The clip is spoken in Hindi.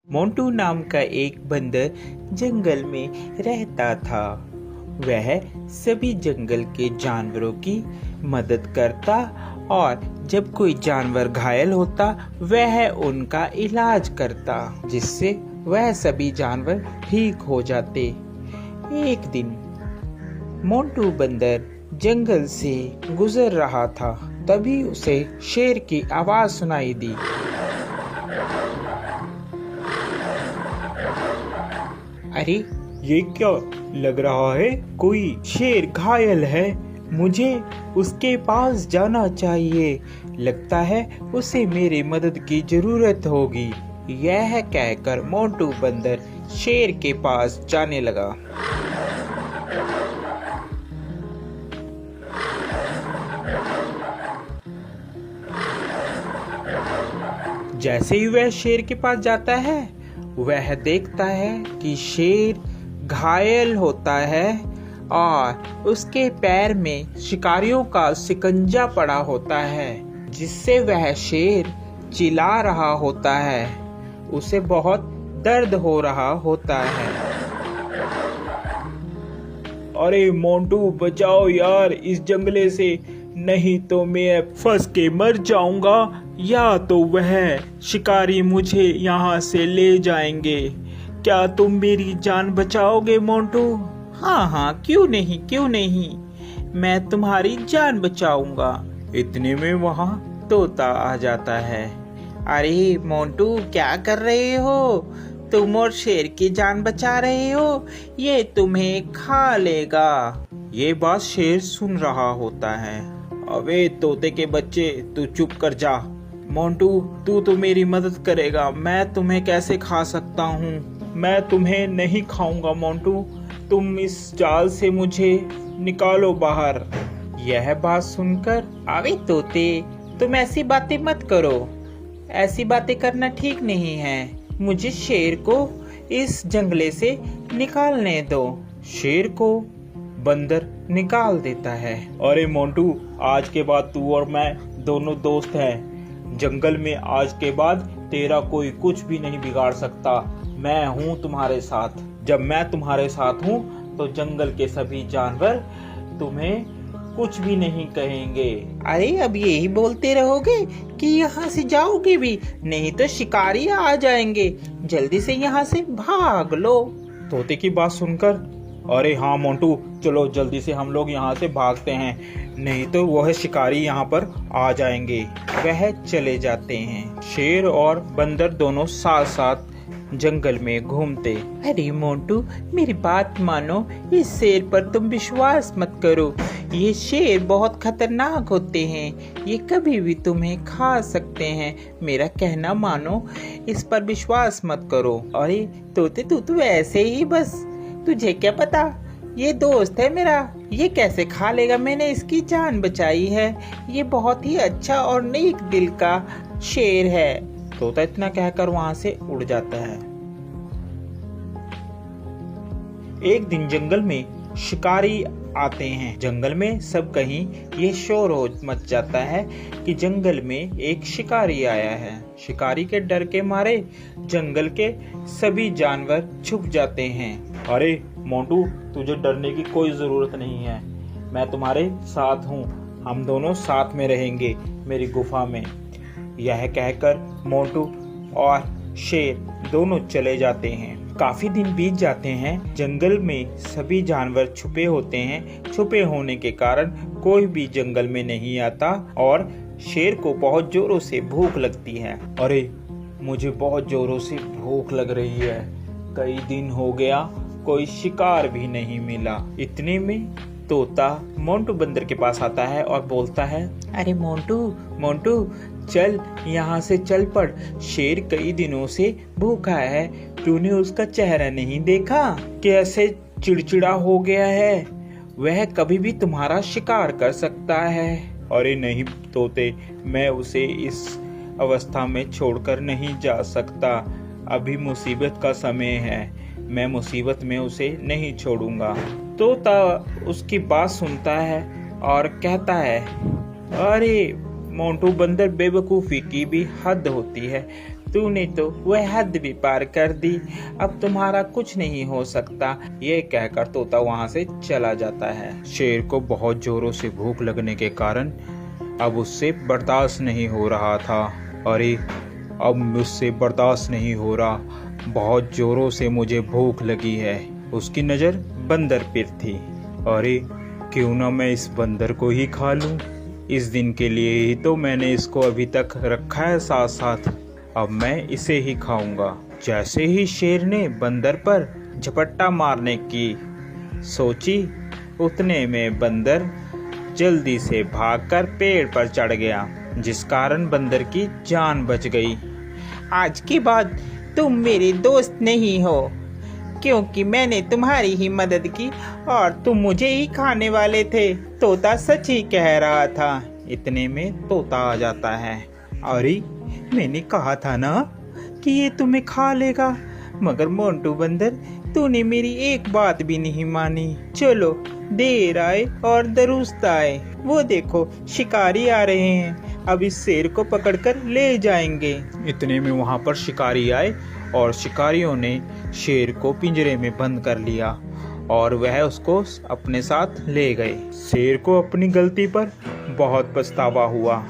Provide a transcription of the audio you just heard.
मोंटू नाम का एक बंदर जंगल में रहता था। वह सभी जंगल के जानवरों की मदद करता और जब कोई जानवर घायल होता वह उनका इलाज करता, जिससे वह सभी जानवर ठीक हो जाते। एक दिन मोंटू बंदर जंगल से गुजर रहा था, तभी उसे शेर की आवाज सुनाई दी। अरे ये क्या लग रहा है, कोई शेर घायल है, मुझे उसके पास जाना चाहिए, लगता है उसे मेरी मदद की जरूरत होगी। यह कहकर मोंटू बंदर शेर के पास जाने लगा। जैसे ही वह शेर के पास जाता है वह देखता है कि शेर घायल होता है और उसके पैर में शिकारियों का शिकंजा पड़ा होता है, जिससे वह शेर चिल्ला रहा होता है। उसे बहुत दर्द हो रहा होता है। अरे मोंटू बचाओ यार इस जंगले से, नहीं तो मैं फंस के मर जाऊंगा या तो वह शिकारी मुझे यहाँ से ले जाएंगे। क्या तुम मेरी जान बचाओगे मोंटू? हाँ, क्यों नहीं, मैं तुम्हारी जान बचाऊंगा। इतने में वहाँ तोता आ जाता है। अरे मोंटू, क्या कर रहे हो? तुम और शेर की जान बचा रहे हो, ये तुम्हें खा लेगा। ये बात शेर सुन रहा होता है। अबे तोते के बच्चे, तू चुप कर जा। मोंटू तू तो मेरी मदद करेगा, मैं तुम्हें कैसे खा सकता हूँ? मैं तुम्हें नहीं खाऊंगा मोंटू, तुम इस जाल से मुझे निकालो बाहर। यह बात सुनकर, अबे तोते, तुम ऐसी बातें मत करो, ऐसी बातें करना ठीक नहीं है। मुझे शेर को इस जंगले से निकालने दो। शेर को बंदर निकाल देता है। अरे मोंटू, आज के बाद तू और मैं दोनों दोस्त हैं। जंगल में आज के बाद तेरा कोई कुछ भी नहीं बिगाड़ सकता। मैं हूँ तुम्हारे साथ। जब मैं तुम्हारे साथ हूँ तो जंगल के सभी जानवर तुम्हें कुछ भी नहीं कहेंगे। अरे अब यही बोलते रहोगे कि यहाँ से जाओगे भी, नहीं तो शिकारी आ जाएंगे। जल्दी से यहाँ से भाग लो। तोते की बात सुनकर, अरे हाँ मोंटू, चलो जल्दी से हम लोग यहाँ से भागते हैं, नहीं तो वह शिकारी यहाँ पर आ जाएंगे। वह चले जाते हैं। शेर और बंदर दोनों साथ साथ जंगल में घूमते। अरे मोंटू, मेरी बात मानो, इस शेर पर तुम विश्वास मत करो। ये शेर बहुत खतरनाक होते हैं, ये कभी भी तुम्हें खा सकते हैं। मेरा कहना मानो, इस पर विश्वास मत करो। अरे तोते, तू तो ऐसे ही बस, तुझे क्या पता, ये दोस्त है मेरा, ये कैसे खा लेगा, मैंने इसकी जान बचाई है। ये बहुत ही अच्छा और नेक दिल का शेर है। तोता इतना कहकर वहां से उड़ जाता है। एक दिन जंगल में शिकारी आते हैं। जंगल में सब कहीं ये शोर हो मच जाता है कि जंगल में एक शिकारी आया है। शिकारी के डर के मारे जंगल के सभी जानवर छुप जाते हैं। अरे मोंटू, तुझे डरने की कोई जरूरत नहीं है, मैं तुम्हारे साथ हूँ, हम दोनों साथ में रहेंगे मेरी गुफा में। यह कहकर मोंटू और शेर दोनों चले जाते हैं। काफी दिन बीत जाते हैं। जंगल में सभी जानवर छुपे होते हैं। छुपे होने के कारण कोई भी जंगल में नहीं आता और शेर को बहुत जोरों से भूख लगती है। अरे मुझे बहुत जोरों से भूख लग रही है, कई दिन हो गया कोई शिकार भी नहीं मिला। इतने में तोता मोंटू बंदर के पास आता है और बोलता है, अरे मोंटू, चल यहाँ से चल पड़। शेर कई दिनों से भूखा है, तूने उसका चेहरा नहीं देखा, कैसे चिड़चिड़ा हो गया है, वह कभी भी तुम्हारा शिकार कर सकता है। अरे नहीं तोते, मैं उसे इस अवस्था में छोड़कर नहीं जा सकता, अभी मुसीबत का समय है, मैं मुसीबत में उसे नहीं छोड़ूंगा। तोता उसकी बात सुनता है और कहता है, अरे मोंटू बंदर, बेवकूफ़ी की भी हद होती है, तूने तो वह हद भी पार कर दी, अब तुम्हारा कुछ नहीं हो सकता। ये कहकर तोता वहाँ से चला जाता है। शेर को बहुत जोरों से भूख लगने के कारण अब उससे बर्दाश्त नहीं हो रहा था। अरे अब मुझसे बर्दाश्त नहीं हो रहा, बहुत जोरों से मुझे भूख लगी है। उसकी नज़र बंदर पर थी। अरे क्यों ना मैं इस बंदर को ही खा लूं। इस दिन के लिए ही तो मैंने इसको अभी तक रखा है साथ साथ, अब मैं इसे ही खाऊंगा। जैसे ही शेर ने बंदर पर झपट्टा मारने की सोची, उतने में बंदर जल्दी से भागकर पेड़ पर चढ़ गया, जिस कारण बंदर की जान बच गई। आज के बाद तुम मेरे दोस्त नहीं हो, क्योंकि मैंने तुम्हारी ही मदद की और तुम मुझे ही खाने वाले थे। तोता सच ही कह रहा था। इतने में तोता आ जाता है। अरे मैंने कहा था ना कि ये तुम्हें खा लेगा, मगर मोंटू बंदर तूने मेरी एक बात भी नहीं मानी। चलो देर आए और दुरुस्त आए, वो देखो शिकारी आ रहे हैं, अब इस शेर को पकड़कर ले जाएंगे। इतने में वहां पर शिकारी आए और शिकारियों ने शेर को पिंजरे में बंद कर लिया और वह उसको अपने साथ ले गए। शेर को अपनी गलती पर बहुत पछतावा हुआ।